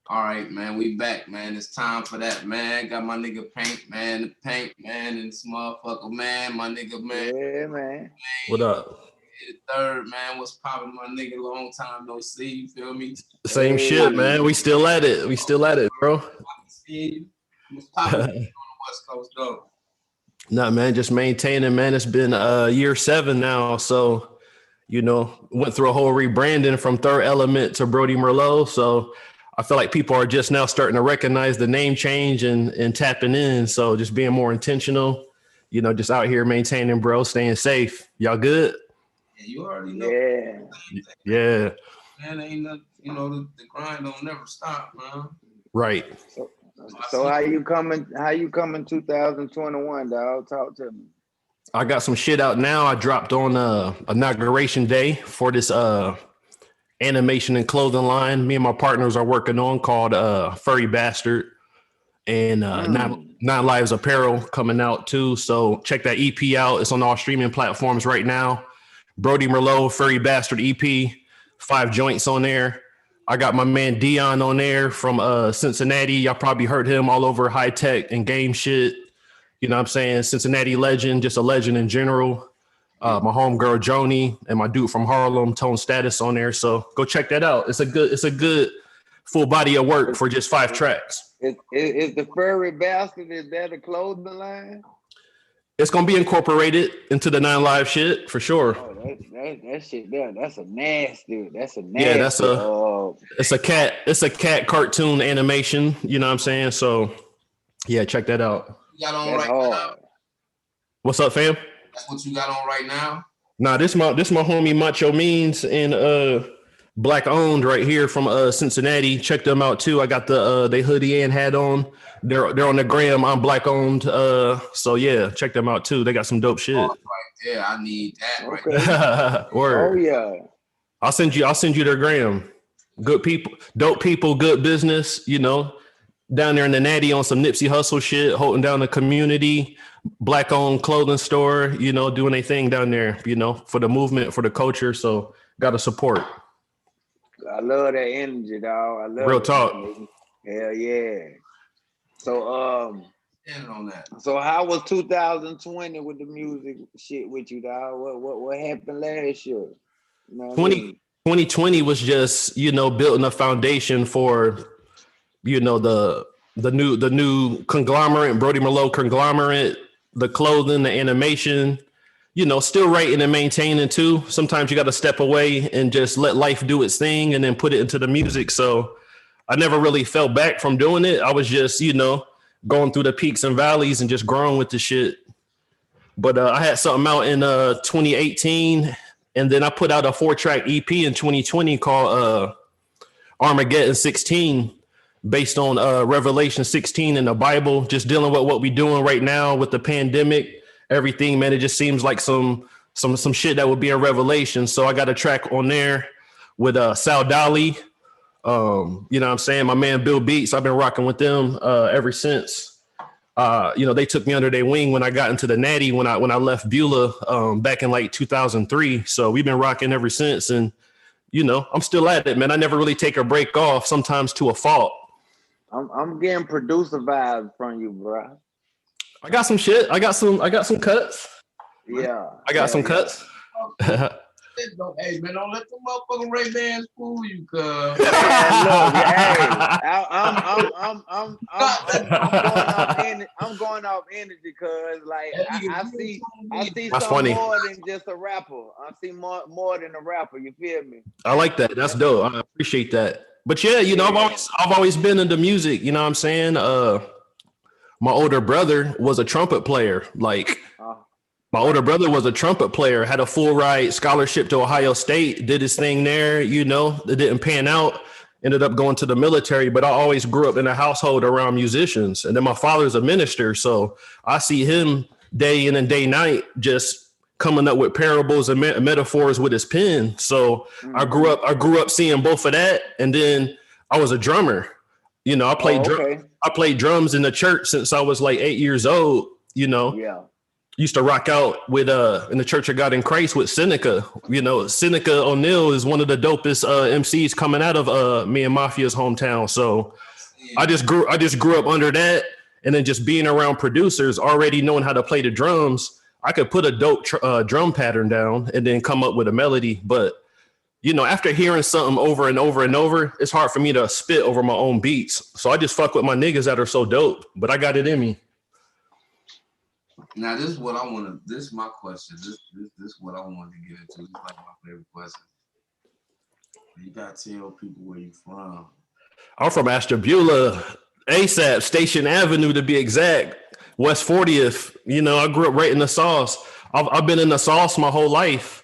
All right, man, we back, man. It's time for that, man. Got my nigga Paint, man, the Paint, man, and this motherfucker, man, my nigga, man. Yeah, man. What up? The third, man, what's popping, my nigga? Long time no see, you feel me? Same shit, man. We still at it. We still at it, bro. What's popping on the West Coast, though? Nah, man, just maintaining, man. It's been year 7 now, so went through a whole rebranding from Third Element to Brody Merlot. So I feel like people are just now starting to recognize the name change and tapping in. So just being more intentional, just out here maintaining, bro, staying safe. Y'all good? Yeah, you already know. Yeah. Man, ain't nothing, the grind don't never stop, man. Right. So how you coming 2021, dog? Talk to me. I got some shit out now. I dropped on inauguration day for this animation and clothing line me and my partners are working on called Furry Bastard, and Nine Lives Apparel coming out too. So check that EP out. It's on all streaming platforms right now. Brody Merlot, Furry Bastard EP, 5 joints on there. I got my man Dion on there from Cincinnati. Y'all probably heard him all over high tech and game shit. You know what I'm saying? Cincinnati legend, just a legend in general. My homegirl Joni and my dude from Harlem, Tone Status on there. So go check that out. It's a good full body of work for just 5 tracks. Is the Furry Bastard, is that a clothing line? It's gonna be incorporated into the 9 Live shit for sure. Oh, that shit there. That's a nasty. Yeah, it's a cat cartoon animation. You know what I'm saying? So yeah, check that out. You got on right now? What's up, fam? That's what you got on right now? Nah, this my homie Macho Means and Black Owned right here from Cincinnati. Check them out too. I got the they hoodie and hat on. They're on the gram. I'm Black Owned. So yeah, check them out too. They got some dope shit. Oh, right there. I need that right there. Word. Oh yeah. I'll send you their gram. Good people, dope people, good business, down there in the Natty on some Nipsey Hussle shit, holding down the community, Black owned clothing store, doing a thing down there, for the movement, for the culture. So gotta support. I love that energy, dog. I love real talk. Hell yeah. So on that. So how was 2020 with the music shit with you, dog? What happened last year? 2020 was just, building a foundation for, the new conglomerate, Brody Merlot conglomerate, the clothing, the animation, still writing and maintaining too. Sometimes you got to step away and just let life do its thing and then put it into the music. So I never really fell back from doing it. I was just, going through the peaks and valleys and just growing with the shit. But I had something out in 2018, and then I put out a 4-track EP in 2020 called Armageddon 16, based on Revelation 16 in the Bible, just dealing with what we're doing right now with the pandemic, everything, man. It just seems like some shit that would be in Revelation. So I got a track on there with Sal Dali. You know what I'm saying? My man Bill Beats, I've been rocking with them ever since. They took me under their wing when I got into the Natty when I left Beulah back in like 2003. So we've been rocking ever since, and I'm still at it, man. I never really take a break off, sometimes to a fault. I'm getting producer vibes from you, bro. I got some shit. I got some cuts. Yeah. I got some cuts. Hey man, don't let the motherfucking Ray Bans fool you, cuz. I'm going off energy, cuz like I see That's something funny. more than just a rapper. I see more than a rapper. You feel me? I like that. That's dope. I appreciate that. But yeah, I've always been into music. You know what I'm saying? My older brother was a trumpet player. My older brother was a trumpet player, had a full ride scholarship to Ohio State, did his thing there, it didn't pan out, ended up going to the military, but I always grew up in a household around musicians. And then my father's a minister, so I see him day in and day night just coming up with parables and metaphors with his pen. So I grew up seeing both of that, and then I was a drummer. I played drums in the church since I was like 8 years old, Yeah. used to rock out with in the Church of God in Christ with Seneca. You know, Seneca O'Neal is one of the dopest MCs coming out of me and Mafia's hometown. So I just grew up under that, and then just being around producers, already knowing how to play the drums. I could put a dope drum pattern down and then come up with a melody. But you know, after hearing something over and over and over, it's hard for me to spit over my own beats. So I just fuck with my niggas that are so dope. But I got it in me. Now this is what I want to. This is my question. This is what I wanted to get into. This is like my favorite question. You gotta tell people where you from. I'm from Ashtabula, ASAP, Station Avenue to be exact, West 40th. You know, I grew up right in the sauce. I've been in the sauce my whole life.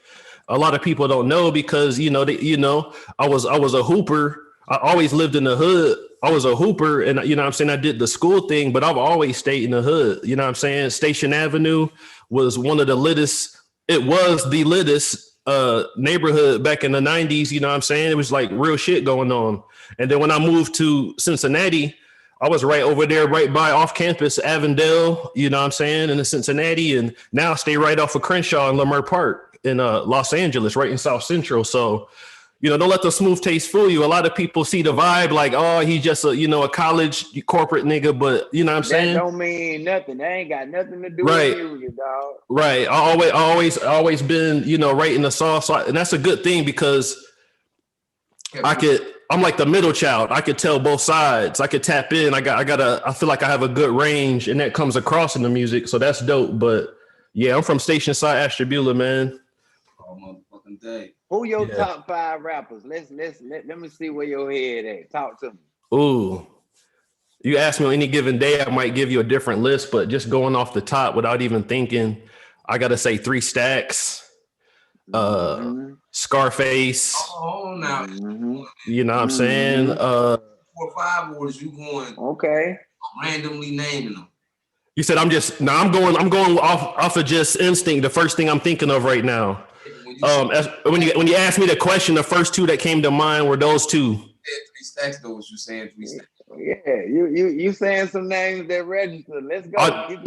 A lot of people don't know because I was a hooper. I always lived in the hood. I was a hooper, and you know what I'm saying, I did the school thing, but I've always stayed in the hood. You know what I'm saying? Station Avenue was one of the littest. It was the littest neighborhood back in the 90s. You know what I'm saying? It was like real shit going on. And then when I moved to Cincinnati, I was right over there, right by off campus, Avondale, you know what I'm saying, in the Cincinnati. And now I stay right off of Crenshaw and Lamar Park in Los Angeles, right in South Central. So, you know, don't let the smooth taste fool you. A lot of people see the vibe like, oh, he's just a college corporate nigga, but you know what I'm saying? That don't mean nothing. That ain't got nothing to do right. with music, dog. Right. I always been, right in the sauce. And that's a good thing because I'm like the middle child. I could tell both sides. I could tap in. I feel like I have a good range and that comes across in the music. So that's dope. But yeah, I'm from Station Side Ashtabula, man. Oh, motherfucking day. Who your top 5 rappers? Let me see where your head at. Talk to me. Ooh, you ask me on any given day, I might give you a different list, but just going off the top without even thinking, I gotta say 3 Stacks, Scarface. Oh, now you know what I'm saying? 4 or 5, or is you going okay? Randomly naming them. You said I'm going off of just instinct. The first thing I'm thinking of right now. When you asked me the question, the first 2 that came to mind were those 2. 3 Stacks, though. Was you saying 3 Stacks? Yeah, you saying some names that register. Let's go.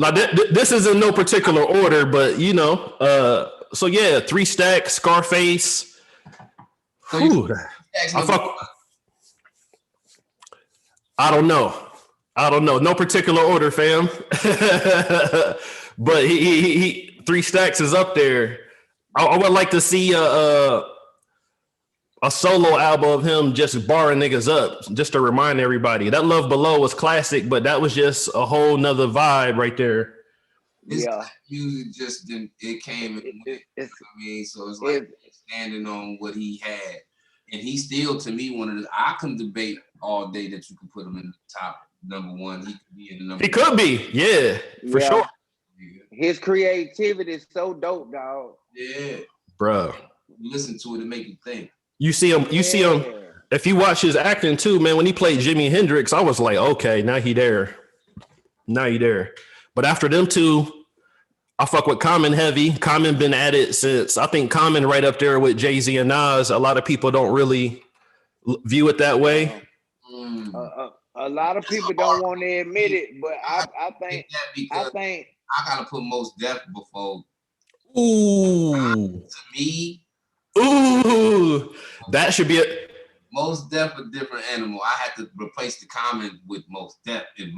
This is in no particular order, but so yeah, 3 Stacks, Scarface. So I don't know. No particular order, fam. But he 3 Stacks is up there. I would like to see a solo album of him just barring niggas up, just to remind everybody. That Love Below was classic, but that was just a whole nother vibe right there. You just didn't. It came. So it's like standing on what he had, and he still, to me, one of the. I can debate all day that you could put him in the top number 1. He could be in the number. He could be, yeah, for sure. His creativity is so dope, dog. Yeah, bro. You listen to it and make you think. You see him. If you watch his acting too, man. When he played Jimi Hendrix, I was like, okay, now he there. But after them 2, I fuck with Common heavy. Common been at it since, I think Common right up there with Jay-Z and Nas. A lot of people don't really view it that way. A lot of people don't want to admit it, but I think I gotta put Mos Def before. Ooh. To me. Ooh. That should be Mos Def a different animal. I had to replace the Common with Mos Def in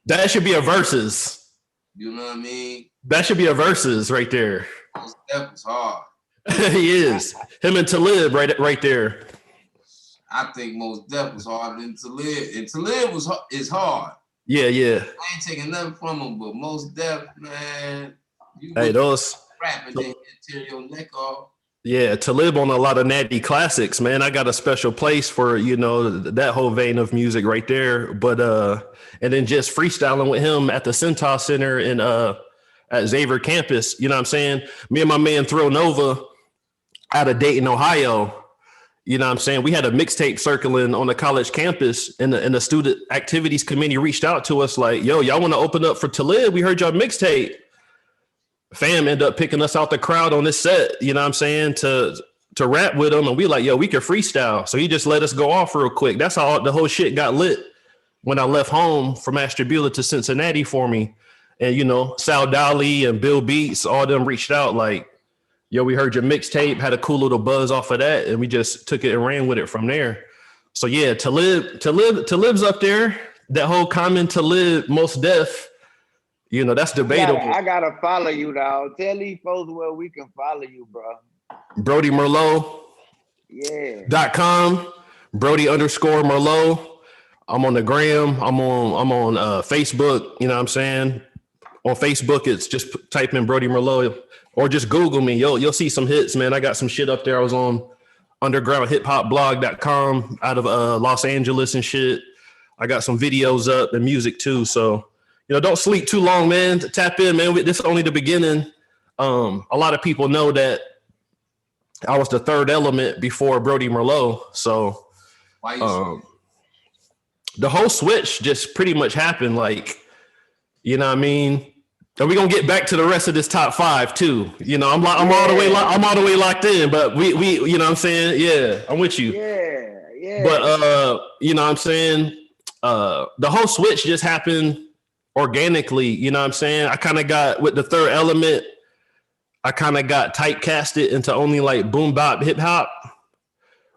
that should be a versus. You know what I mean? That should be a versus right there. Mos Def is hard. He is. Him and Talib right there. I think Mos Def was harder than Talib. And Talib is hard. Yeah. I ain't taking nothing from him, but Mos Def, man. Those rapping, then tear your neck off. Yeah, Talib on a lot of natty classics, man. I got a special place for, that whole vein of music right there. But and then just freestyling with him at the Centaur Center in at Xavier campus, you know what I'm saying? Me and my man Thrill Nova out of Dayton, Ohio. You know what I'm saying? We had a mixtape circling on the college campus, and the student activities committee reached out to us like, yo, y'all want to open up for Talib? We heard y'all mixtape. Fam ended up picking us out the crowd on this set, you know what I'm saying, to rap with him. And we like, yo, we can freestyle. So he just let us go off real quick. That's how the whole shit got lit when I left home from Ashtabula to Cincinnati for me. And, you know, Sal Dali and Bill Beats, all them reached out like, yo, we heard your mixtape, had a cool little buzz off of that. And we just took it and ran with it from there. So yeah, Talib's up there. That whole Common Talib, Most Def, you know, that's debatable. I gotta follow you, dog. Tell these folks where we can follow you, bro. Brody Merlot. Yeah. .com, Brody_Merlot. I'm on the gram. I'm on Facebook. You know what I'm saying? On Facebook, it's just type in Brody Merlot or just Google me. You'll see some hits, man. I got some shit up there. I was on undergroundhiphopblog.com out of Los Angeles and shit. I got some videos up and music too. So, you know, don't sleep too long, man. Tap in, man. This is only the beginning. A lot of people know that I was the third element before Brody Merlot. So the whole switch just pretty much happened. Like, you know what I mean? And we're gonna get back to the rest of this top 5 too. You know, I'm all the way locked in, but we you know what I'm saying? Yeah, I'm with you. Yeah. But you know what I'm saying? The whole switch just happened organically, you know what I'm saying? I kind of got with the third element, I kind of got typecasted into only like boom bop hip hop,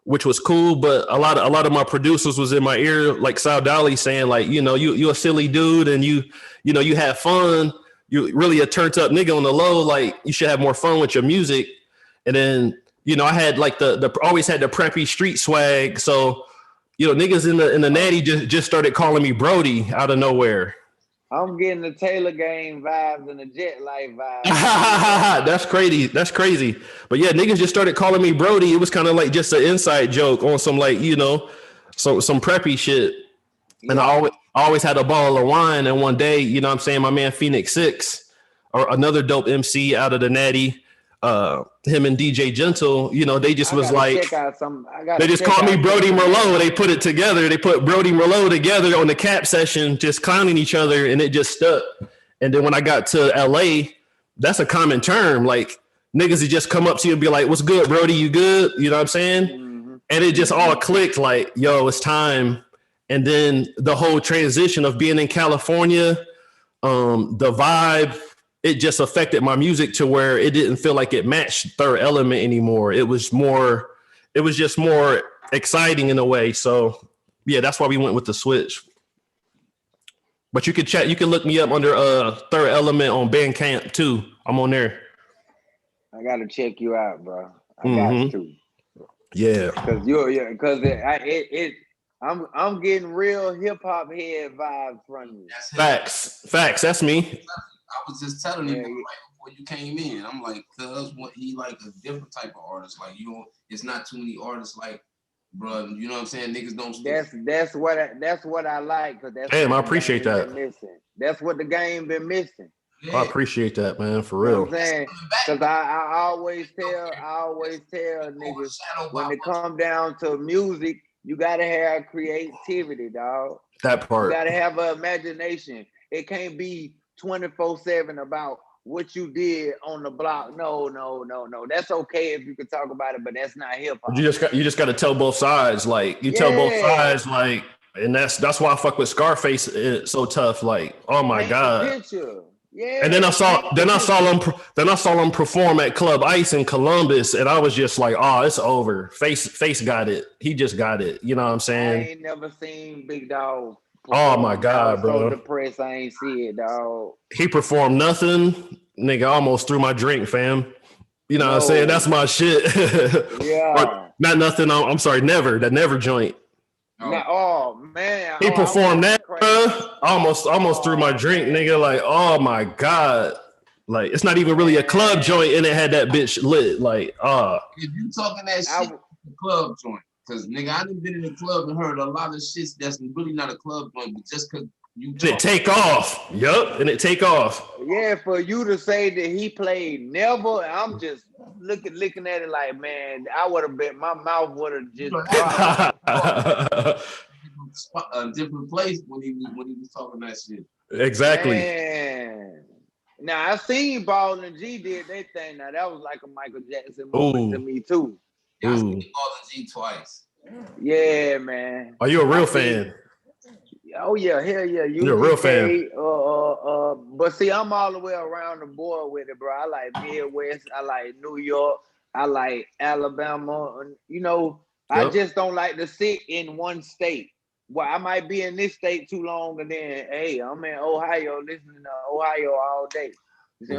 which was cool. But a lot of my producers was in my ear, like Sal Dali saying like, you know, you a silly dude and you know, you have fun. You really a turned up nigga on the low. Like you should have more fun with your music. And then, you know, I had like the always had the preppy street swag. So, you know, niggas in the natty just started calling me Brody out of nowhere. I'm getting the Taylor Gang vibes and the Jet Life vibes. That's crazy. But yeah, niggas just started calling me Brody. It was kind of like just an inside joke on some like, you know, some preppy shit. Yeah. And I always had a bottle of wine. And one day, you know what I'm saying, my man Phoenix 6, or another dope MC out of the natty, him and DJ Gentle, you know, they just was like, they just called me Brody Merlot. They put it together. They put Brody Merlot together on the cap session, just clowning each other, and it just stuck. And then when I got to LA, that's a common term. Like niggas would just come up to you and be like, "What's good, Brody? You good?" You know what I'm saying? Mm-hmm. And it just all clicked. Like, yo, it's time. And then the whole transition of being in California, the vibe, it just affected my music to where it didn't feel like it matched Third Element anymore. It was just more exciting in a way. So yeah, that's why we went with the switch. But you can look me up under Third Element on Bandcamp too. I'm on there. I gotta check you out, bro. I got to. Yeah. I'm getting real hip hop head vibes from you. Facts. That's me. I was just telling him right before you came in. I'm like, cuz what he like a different type of artist. Like it's not too many artists like, bro. You know what I'm saying? Niggas don't. That's what I like. Cause that's damn, I appreciate that. That's what the game been missing. Yeah. I appreciate that, man, for real. You know what I'm saying? Cause I always tell niggas when it come down to music, you gotta have creativity, dog. That part. You gotta have an imagination. It can't be 24/7 about what you did on the block. No. That's okay if you can talk about it, but that's not hip hop. You just got to tell both sides. Like you tell both sides. Like, and that's why I fuck with Scarface. It's so tough. Like, oh my god. Yeah. And then I saw them perform at Club Ice in Columbus, and I was just like, oh, it's over. Face got it. He just got it. You know what I'm saying? I ain't never seen Big Dog. Oh my god, bro! So depressed, I ain't see it, dog. He performed nothing, nigga. Almost threw my drink, fam. You know what I'm saying? That's my shit. Yeah. Not nothing. I'm sorry, never. That never joint. Oh man. He performed that, bro. Almost threw my drink, nigga. Like, oh my god. Like, it's not even really a club joint, and it had that bitch lit. Like, If you talking that shit, the club joint. Cause nigga, I done been in the club and heard a lot of shit that's really not a club joint, but just cause you it take off. Yup, and it take off. Yeah, for you to say that he played never, I'm just looking at it like, man, I would have bet my mouth would have just a different place when he was talking that shit. Exactly. Man. Now I seen Ball and G did their thing. Now that was like a Michael Jackson moment to me too. Yeah, I seen Ball and G twice. Yeah, man. Are you a real fan? Oh yeah, hell yeah. You're a real fan. But see, I'm all the way around the board with it, bro. I like Midwest, I like New York, I like Alabama. You know, I just don't like to sit in one state. Well, I might be in this state too long, and then hey, I'm in Ohio listening to Ohio all day.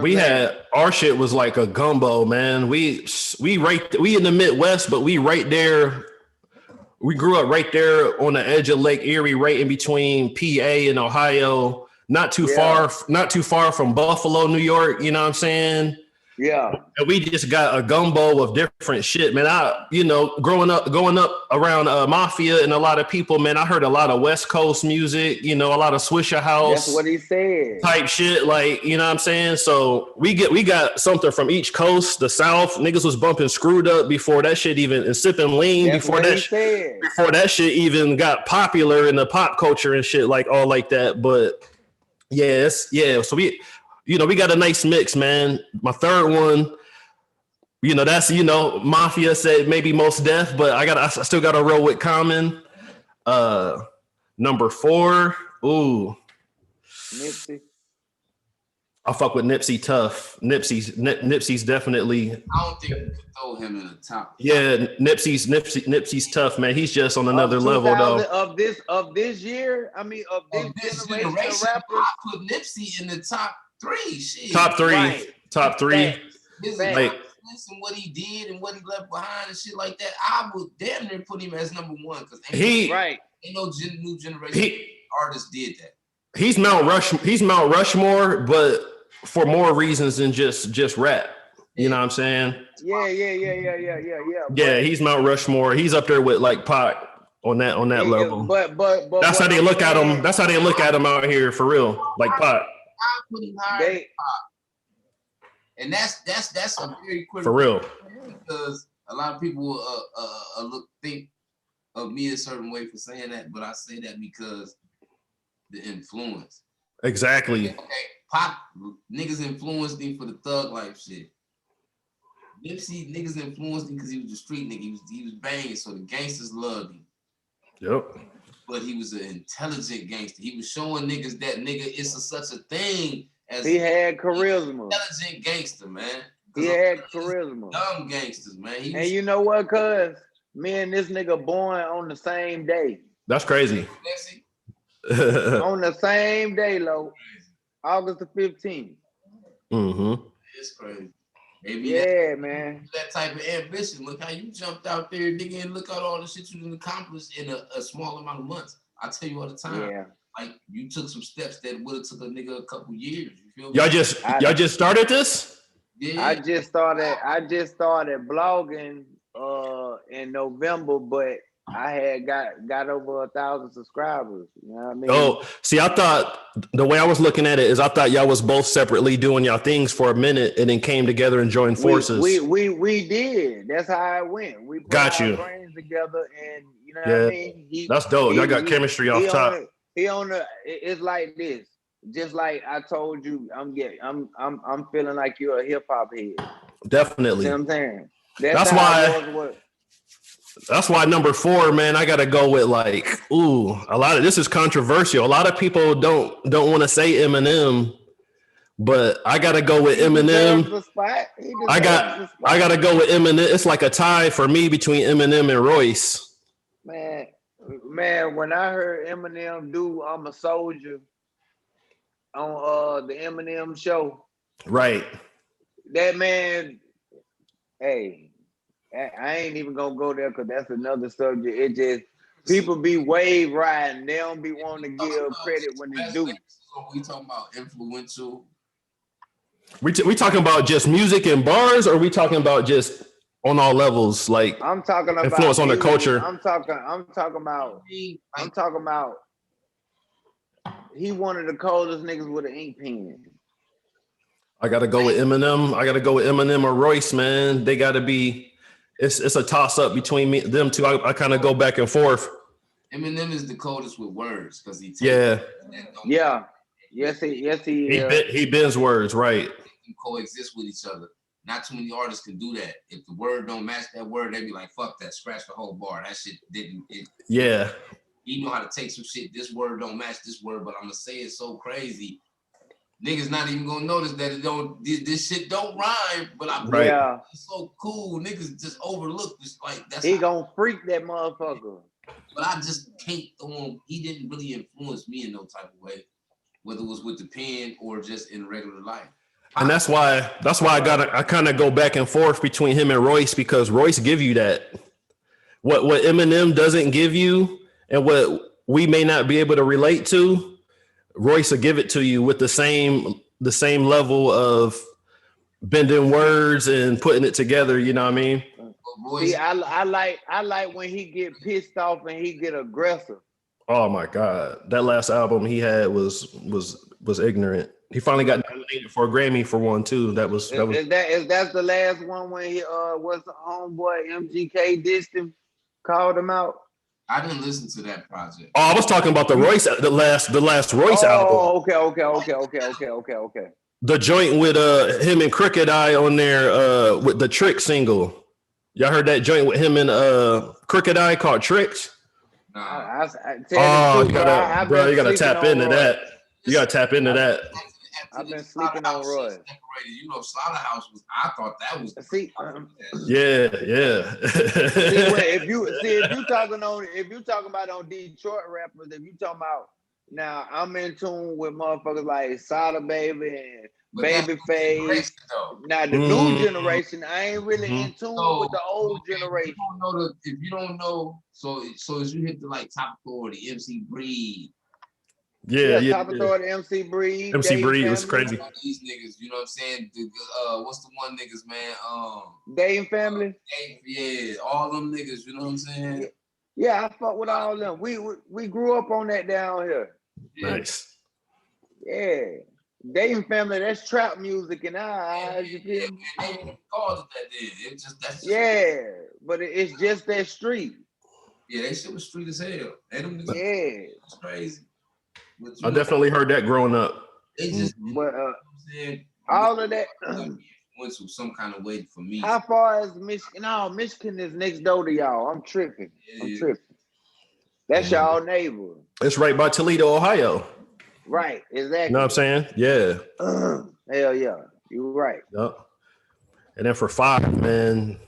We had our shit was like a gumbo, man. We in the Midwest, but we right there. We grew up right there on the edge of Lake Erie, right in between PA and Ohio. Not too far from Buffalo, New York. You know what I'm saying? Yeah. And we just got a gumbo of different shit, man. Growing up around Mafia and a lot of people, man, I heard a lot of West Coast music, a lot of Swisher House. That's what he said. Type shit, like, you know what I'm saying? So we got something from each coast. The South, niggas was bumping Screwed Up before that shit even, and Sipping Lean before that shit even got popular in the pop culture and shit, like all like that. But so we got a nice mix, man. My third one, that's, Mafia said maybe Most Def, but I still got to roll with Common. Number 4, Nipsey. I fuck with Nipsey tough. Nipsey's definitely. I don't think you could throw him in the top. Yeah, Nipsey's tough, man. He's just on another level though. Of this year, I mean, of this generation of rappers, I put Nipsey in the top 3. Shit. Top 3. Right. Top 3. His and what he did and what he left behind and shit like that, I would damn near put him as number 1 because ain't no new generation artist did that. He's Mount Rushmore, but for more reasons than just rap. You know what I'm saying? Yeah. Yeah, he's Mount Rushmore. He's up there with like Pac on that level. But that's how they look at him. That's how they look at him out here for real, like Pac. I put him higher than Pac. And that's a very quick for real, because a lot of people think of me a certain way for saying that, but I say that because the influence. Exactly. Okay, Pac niggas influenced him for the thug life shit. Nipsey niggas influenced him because he was a street nigga. He was banging, so the gangsters loved him. Yep. But he was an intelligent gangster. He was showing niggas that it's such a thing as he had charisma. Intelligent gangster, man. He had charisma. Dumb gangsters, man. And you know what, cuz? Me and this nigga born on the same day. That's crazy. On the same day, Lo. August the 15th. Mm-hmm. It's crazy. Maybe man. That type of ambition. Look how you jumped out there, nigga, and look at all the shit you done accomplished in a small amount of months. I tell you all the time. Yeah. Like you took some steps that would have took a nigga a couple years. You feel me? Y'all just started this? Yeah. I just started blogging in November, but I had got over 1,000 subscribers. You know what I mean? Oh, see, I thought the way I was looking at it is I thought y'all was both separately doing y'all things for a minute and then came together and joined forces. We did. That's how it went. We put our brains together, and you know what I mean. That's dope. Y'all got chemistry off top. It's like this. Just like I told you, I'm feeling like you're a hip hop head. Definitely. You know what I'm saying? That's why number 4, man, I gotta go with like, a lot of this is controversial. A lot of people don't want to say Eminem, but I gotta go with Eminem. I gotta go with Eminem. It's like a tie for me between Eminem and Royce. Man, when I heard Eminem do "I'm a Soldier" on the Eminem show, right? That man, hey. I ain't even gonna go there because that's another subject. It just people be wave riding. They don't be wanting to give credit when they do. We talking about influential. We talking about just music and bars, or we talking about just on all levels, like I'm talking about influence on the culture. I'm talking about. He one of the coldest niggas with an ink pen. I gotta go with Eminem. I gotta go with Eminem or Royce, man. They gotta be. It's a toss up between them two. I kind of go back and forth. Eminem is the coldest with words because he yes he bends words right. They coexist with each other. Not too many artists can do that. If the word don't match that word, they be like, "Fuck that, scratch the whole bar." That shit didn't. Yeah, He know how to take some shit. This word don't match this word, but I'm gonna say it so crazy. Niggas not even gonna notice that it don't. This shit don't rhyme, but it's so cool. Niggas just overlook this. Like that's he gonna freak that motherfucker. But I just can't throw him. He didn't really influence me in no type of way, whether it was with the pen or just in regular life. And that's why I kind of go back and forth between him and Royce, because Royce give you that. What Eminem doesn't give you, and what we may not be able to relate to, Royce will give it to you with the same level of bending words and putting it together. You know what I mean? See, I like when he get pissed off and he get aggressive. Oh my God, that last album he had was ignorant. He finally got nominated for a Grammy for one too. Is that the last one when he was the homeboy MGK dissed him, called him out? I didn't listen to that project. Oh, I was talking about the Royce, the last Royce album. Oh, okay. The joint with him and Crooked Eye on there with the Trick single. Y'all heard that joint with him and Crooked Eye called Tricks? Nah. You gotta tap into that. You gotta tap into that. I've been sleeping on Roy. You know, Slaughterhouse was. I thought that was. Yeah. If you talking about on Detroit rappers, if you talking about now, I'm in tune with motherfuckers like Sada Baby and Babyface. Now the new generation, I ain't really in tune with the old generation. If you don't know, so as you hit the like top authority, MC Breed. Top authority, MC Breed. MC Breed was crazy. These niggas, you know what I'm saying? What's the one niggas, man? Dame Family. Yeah, all them niggas, you know what I'm saying? Yeah, I fuck with all them. We grew up on that down here. Nice. Yeah. Dame Family, that's trap music in our eyes. You feel me? They called it that then. That's but it's just that street. Yeah, that shit was street as hell. It's crazy. I definitely heard that growing up. They just, all of that went to some kind of way for me. How far is Michigan? No, Michigan is next door to y'all. I'm tripping. That's y'all neighbor. It's right by Toledo, Ohio. Right, exactly. You know what I'm saying? Yeah. Hell yeah, you're right. Yep. And then for 5, man,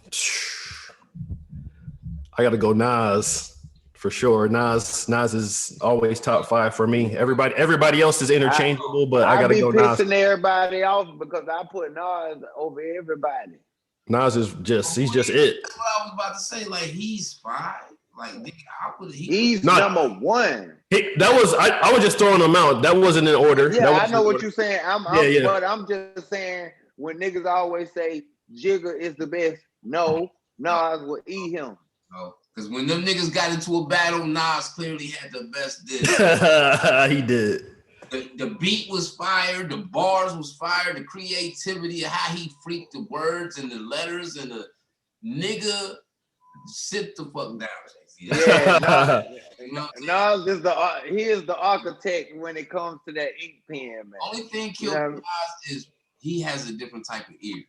I got to go Nas. For sure, Nas is always top 5 for me. Everybody else is interchangeable, but I gotta go Nas. I be pissing everybody off because I put Nas over everybody. Nas is he's just it. That's what I was about to say. Like he's fine. Like he's number 1. I was just throwing them out. That wasn't in order. Yeah, I know what you're saying. But I'm just saying when niggas always say Jigga is the best. No, Nas will eat him. No. Because when them niggas got into a battle, Nas clearly had the best diss. He did. The beat was fire, the bars was fire, the creativity of how he freaked the words and the letters and the nigga sit the fuck down. Yeah, Nas is the architect when it comes to that ink pen, man. Only thing killed Nas is he has a different type of ear.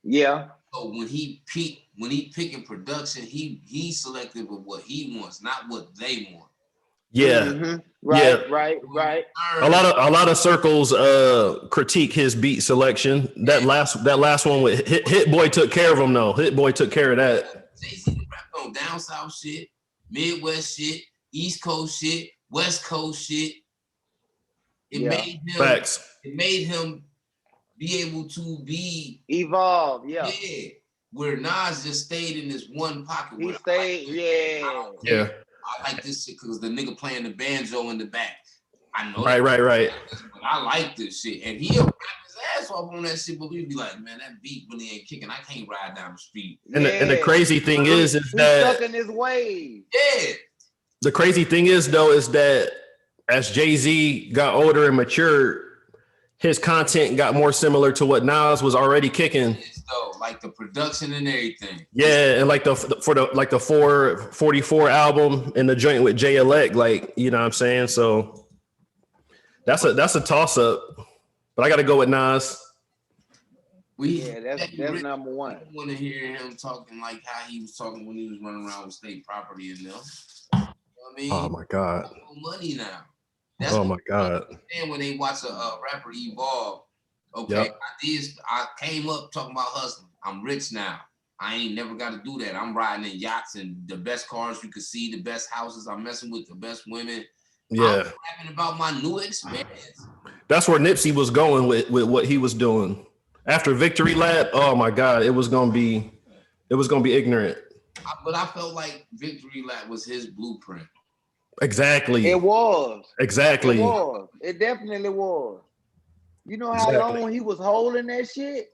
Yeah. So when he picking production, he's selective of what he wants, not what they want. Yeah. Mm-hmm. Right. A lot of circles critique his beat selection. That last one with Hit Boy took care of him though. Hit Boy took care of that. Jay-Z rapped on down south shit, Midwest shit, East Coast shit, West Coast shit. It made him be able to evolve, yeah. Where Nas just stayed in this one pocket. He stayed, I like this shit because the nigga playing the banjo in the back. I know. Right. But I like this shit, and he'll rap his ass off on that shit. But we'd be like, man, that beat really ain't kicking. I can't ride down the street. And the crazy thing is that stuck in his way. Yeah. The crazy thing is that as Jay-Z got older and matured, his content got more similar to what Nas was already kicking. Like the production and everything. Yeah, and like the 444 album and the joint with Jay Elect, like, you know what I'm saying? So that's a toss up. But I got to go with Nas. That's number 1. I want to hear him talking like how he was talking when he was running around with state property and them. You know I mean, oh my God, money now. That's oh my God. And when they watch a rapper evolve, okay, Yep. I came up talking about hustling. I'm rich now. I ain't never got to do that. I'm riding in yachts and the best cars you could see, the best houses. I'm messing with the best women. Yeah. I'm rapping about my new experience. That's where Nipsey was going with what he was doing. After Victory Lap, oh my God, it was gonna be ignorant. But I felt like Victory Lap was his blueprint. Exactly. It was. Exactly. It was. It definitely was. You know how long he was holding that shit?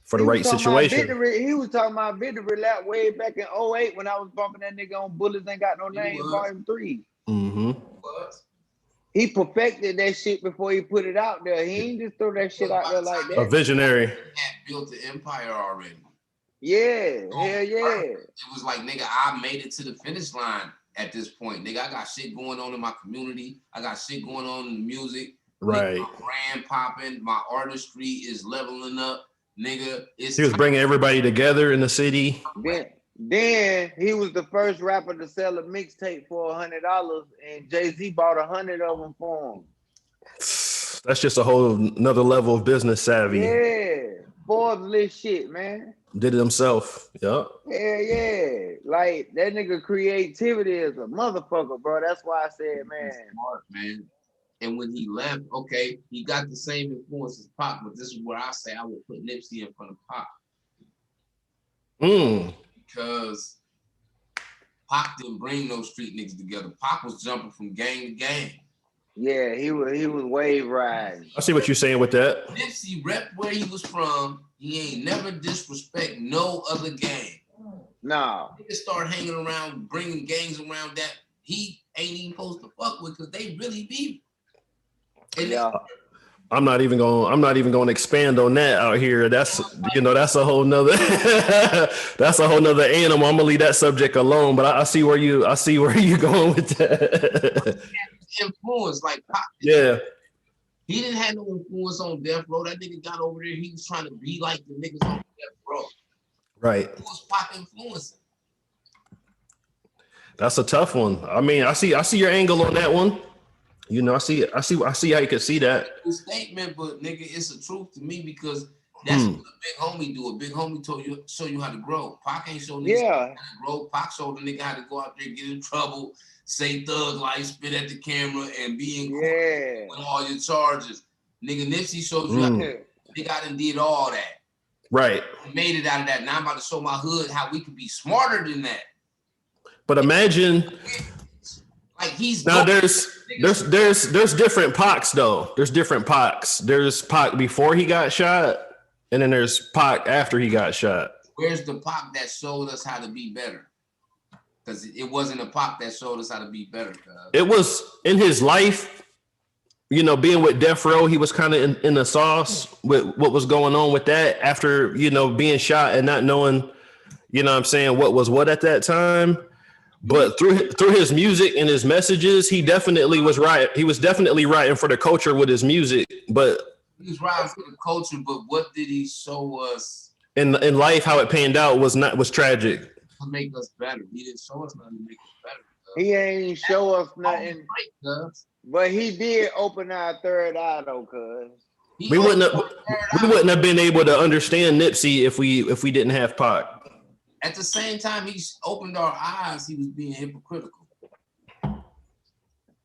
For the right situation. He was talking about Victory Lap way back in 08 when I was bumping that nigga on Bullets Ain't Got No Name, Volume 3. Mm-hmm. He perfected that shit before he put it out there. He ain't just throw that shit out there like that. A visionary. He had built the empire already. Yeah, hell yeah. It was like, nigga, I made it to the finish line at this point. Nigga, I got shit going on in my community. I got shit going on in the music. Right. Nigga, my brand popping. My artistry is leveling up. Nigga, he was bringing everybody together in the city. Then he was the first rapper to sell a mixtape for $100, and Jay-Z bought 100 of them for him. That's just a whole another level of business savvy. Yeah, Forbes list shit, man. Did it himself. Yep. Yeah. Like that nigga creativity is a motherfucker, bro. That's why I said, man. Smart, man. And when he left, okay, he got the same influence as Pac, but this is where I say I would put Nipsey in front of Pac. Because Pac didn't bring those street niggas together. Pac was jumping from gang to gang. Yeah, he was wave riding. I see what you're saying with that. Nipsey rep where he was from. He ain't never disrespect no other gang. No. He just start hanging around, bringing gangs around that he ain't even supposed to fuck with because they really beef. Yeah. I'm not even gonna expand on that out here. That's that's a whole nother animal. I'm gonna leave that subject alone. But I see where you're going with that. Influence like Pac. Yeah. He didn't have no influence on Death Row. That nigga got over there. He was trying to be like the niggas on Death Row. Right. Who was Pac influencing? That's a tough one. I mean, I see your angle on that one. I see how you could see that. It's a statement, but nigga, it's the truth to me because that's what a big homie do. A big homie show you how to grow. Pac ain't show niggas how to grow. Pac showed the nigga how to go out there, get in trouble, say thug life, spit at the camera, and be in court with all your charges. Nigga, Nipsey showed you how to nigga I done did all that. Right. I made it out of that. Now I'm about to show my hood how we can be smarter than that. But imagine like he's now there's different Pacs though. There's different Pacs. There's Pac before he got shot, and then there's Pac after he got shot. Where's the Pac that showed us how to be better? Because it wasn't a Pac that showed us how to be better. It was in his life, being with Death Row, he was kind of in the sauce with what was going on with that after, being shot and not knowing, what was what at that time. But through his music and his messages, he definitely was right. He was definitely writing for the culture with his music. But he was writing for the culture. But what did he show us in life? How it panned out was tragic. To make us better. He didn't show us nothing to make us better. He ain't show us nothing. But he did open our third eye though, cuz. We wouldn't have been able to understand Nipsey if we didn't have Pac. At the same time, he opened our eyes. He was being hypocritical.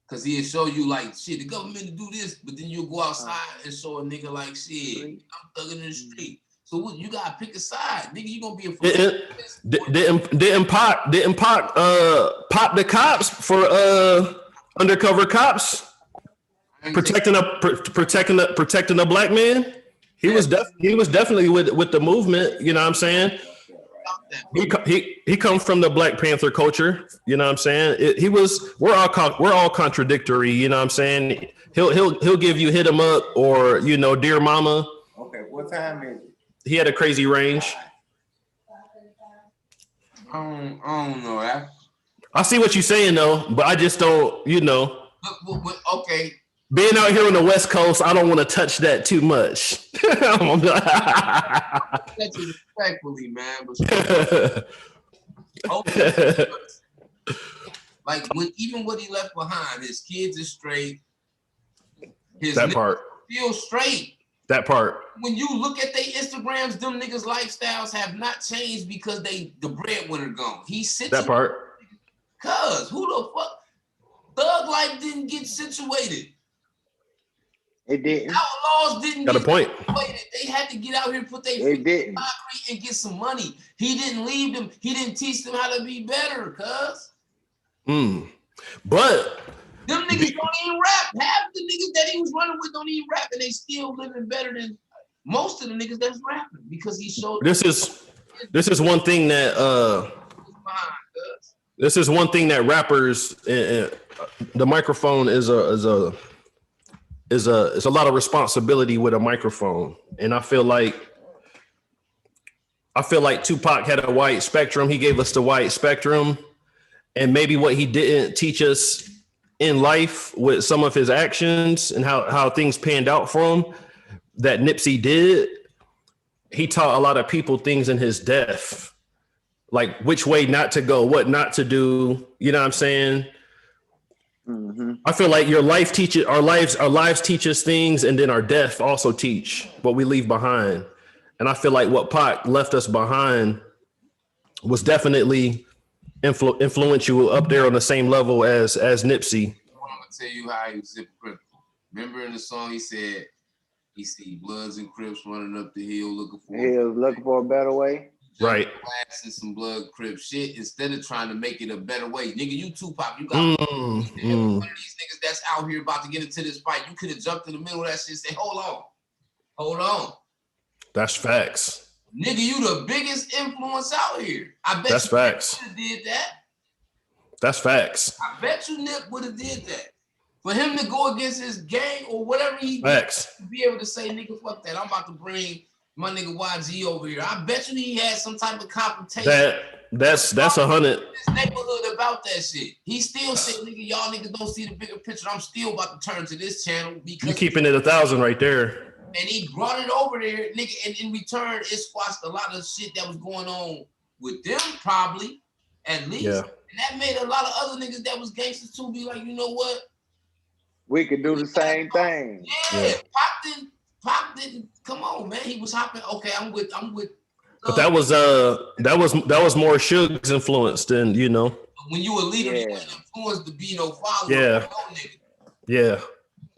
Because he'd show you like, shit, the government to do this, but then you go outside and show a nigga like, shit, I'm thugging in the street. So what, you gotta pick a side, nigga. You gonna be a didn't Pac pop the cops for undercover cops protecting a black man? He was definitely with the movement. You know what I'm saying? He comes from the Black Panther culture. You know what I'm saying? We're all contradictory. You know what I'm saying? He'll give you hit him up or dear mama. Okay, what time is it? He had a crazy range. I don't know that. I see what you're saying though, but I just don't. But, okay. Being out here on the West Coast, I don't want to touch that too much. That's respectfully, man. Like even what he left behind, his kids are straight. His that part still straight. That part. When you look at their Instagrams, them niggas' lifestyles have not changed because the breadwinner gone. He sits that part. Cuz who the fuck? Thug life didn't get situated. It didn't. Outlaws didn't got get a point. situated. They had to get out here and put their feet in concrete and get some money. He didn't leave them. He didn't teach them how to be better, cuz. But them niggas don't even rap. Half the niggas that he was running with don't even rap, and they still living better than most of the niggas that's rapping because he showed. This is one thing that this is one thing that rappers the microphone is a lot of responsibility with a microphone, and I feel like Tupac had a wide spectrum. He gave us the wide spectrum, and maybe what he didn't teach us in life with some of his actions and how things panned out for him that Nipsey did. He taught a lot of people things in his death, like which way not to go, what not to do. You know what I'm saying? Mm-hmm. I feel like our lives teach us things, and then our death also teach what we leave behind. And I feel like what Pac left us behind was definitely influential, up there on the same level as Nipsey. I'm gonna tell you how he was hypocritical. Remember in the song he said he see Bloods and Crips running up the hill looking for a better way. Right. Blasting some Blood Crip shit instead of trying to make it a better way. Nigga, you Tupac, you got one of these niggas that's out here about to get into this fight. You could have jumped in the middle of that shit and say, hold on. That's facts. Nigga, you the biggest influence out here. I bet that's you facts. Nip would have did that. That's facts. I bet you Nip would have did that. For him to go against his gang or whatever he did, to be able to say, nigga, fuck that. I'm about to bring my nigga YG over here. I bet you he had some type of confrontation. That's 100. His neighborhood about that shit. He still said, nigga, y'all niggas don't see the bigger picture. I'm still about to turn to this channel because you keeping it 1,000 right there. And he brought it over there, nigga, and in return, it squashed a lot of shit that was going on with them, probably, at least. Yeah. And that made a lot of other niggas that was gangsters too be like, you know what? We could do the same thing. Yeah. Pop didn't. Come on, man. He was hopping. Okay, I'm with. But that was more Suge's influence than, you know. When you a leader, you wasn't influenced to be no follower. Yeah. No nigga. Yeah.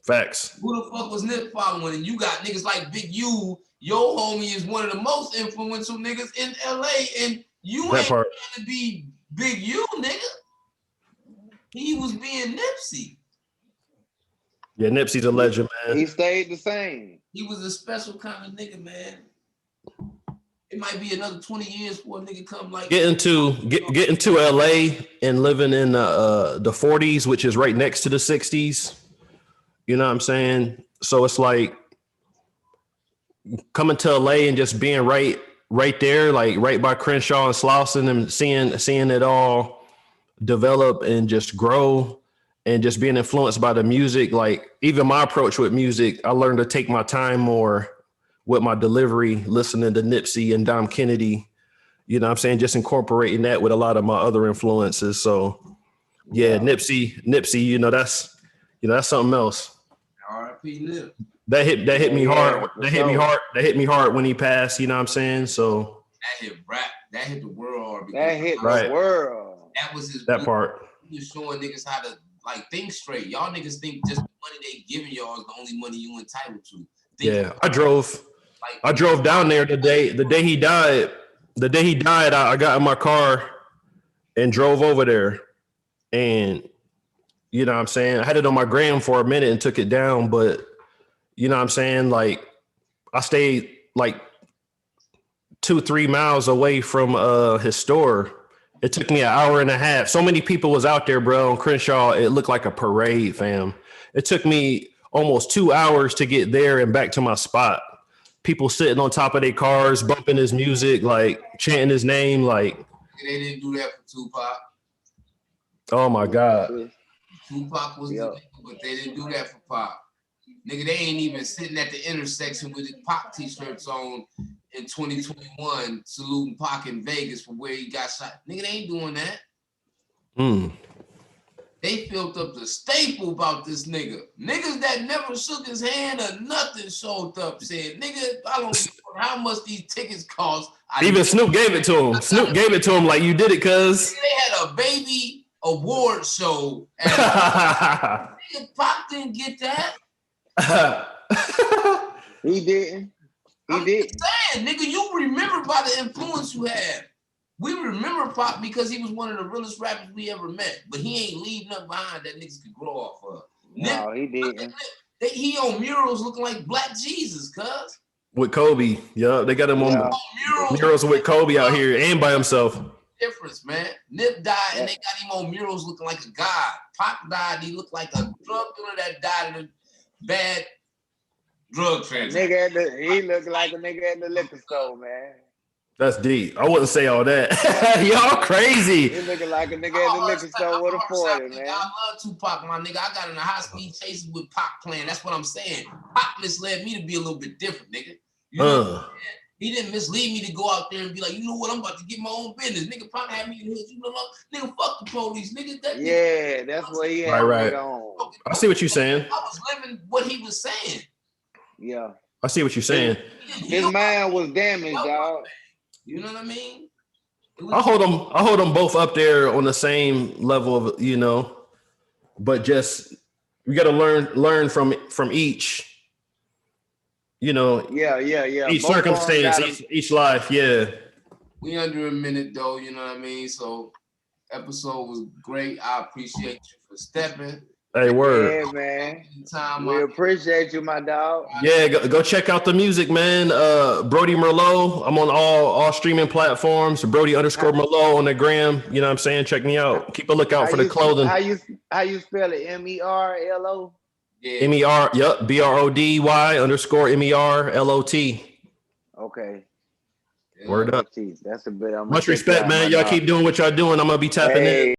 Facts. Who the fuck was Nip following? And you got niggas like Big U. Your homie is one of the most influential niggas in LA, and you ain't trying to be Big U, nigga. He was being Nipsey. Yeah, Nipsey's a legend, man. He stayed the same. He was a special kind of nigga, man. It might be another 20 years before a nigga come like getting to LA and living in the 40s, which is right next to the 60s. You know what I'm saying? So it's like coming to LA and just being right there, like right by Crenshaw and Slauson, and seeing it all develop and just grow, and just being influenced by the music. Like even my approach with music, I learned to take my time more with my delivery, listening to Nipsey and Dom Kennedy. You know what I'm saying? Just incorporating that with a lot of my other influences. So yeah, Nipsey, you know, that's something else. R.I.P. Nip. That hit me hard. That hit me hard when he passed. You know what I'm saying? So that hit rap. That hit the world hard. That hit the world. That was his. That part. He was showing niggas how to like think straight. Y'all niggas think just the money they giving y'all is the only money you entitled to. I drove down there the day he died. The day he died, I got in my car and drove over there, and you know what I'm saying? I had it on my gram for a minute and took it down, but you know what I'm saying? Like I stayed like 2-3 miles away from his store. It took me an hour and a half. So many people was out there, bro, on Crenshaw. It looked like a parade, fam. It took me almost 2 hours to get there and back to my spot. People sitting on top of their cars, bumping his music, like chanting his name, like. They didn't do that for Tupac. Oh my God. Tupac was the nigga, but they didn't do that for Pac. Nigga, they ain't even sitting at the intersection with his Pac t-shirts on in 2021, saluting Pac in Vegas from where he got shot. Nigga, they ain't doing that. they filled up the staple about this nigga. Niggas that never shook his hand or nothing showed up, said, nigga, I don't know how much these tickets cost. Even Snoop gave it to him. Snoop gave it to him like, you did it, cuz. They had a baby award show. And nigga, Pop didn't get that. He didn't. He did. Saying, nigga, you remember by the influence you had. We remember Pop because he was one of the realest rappers we ever met, but he ain't leave nothing behind that niggas could grow off of. No, he didn't. He on murals looking like Black Jesus, cuz. With Kobe, yeah, they got him on murals with Kobe out here and by himself. Difference, man. Nip died and they got him on murals looking like a god. Pop died, he looked like a drug dealer that died in a bad drug transaction. He looked like a nigga at the liquor store, man. That's deep. I wouldn't say all that. Y'all crazy. He looking like a nigga at the liquor store with a 40, man. I love Tupac, my nigga. I got in a high-speed chase with Pac playing. That's what I'm saying. Pac misled me to be a little bit different, nigga. You know he didn't mislead me to go out there and be like, you know what, I'm about to get my own business. Nigga, Pac had me in the hood. You know what? Nigga, fuck the police, nigga. That's what he had on. I see what you're saying. I was living what he was saying. Yeah. I see what you're saying. His mind was damaged, dog. You know what I mean? I hold them both up there on the same level of, you know, but just we got to learn from each, you know. Yeah. Each both circumstance, each life. Yeah. We under a minute though, you know what I mean? So episode was great. I appreciate you for stepping. Hey, word. Yeah, man. We appreciate you, my dog. Yeah, go check out the music, man. Brody Merlot. I'm on all streaming platforms. Brody_Merlot on the gram. You know what I'm saying? Check me out. Keep a lookout for the clothing. How you spell it? MERLO? Yeah. MER, yep. BRODY_MERLOT. Okay. Word up. That's a bit. Much respect, man. Y'all keep doing what y'all doing. I'm gonna be tapping in.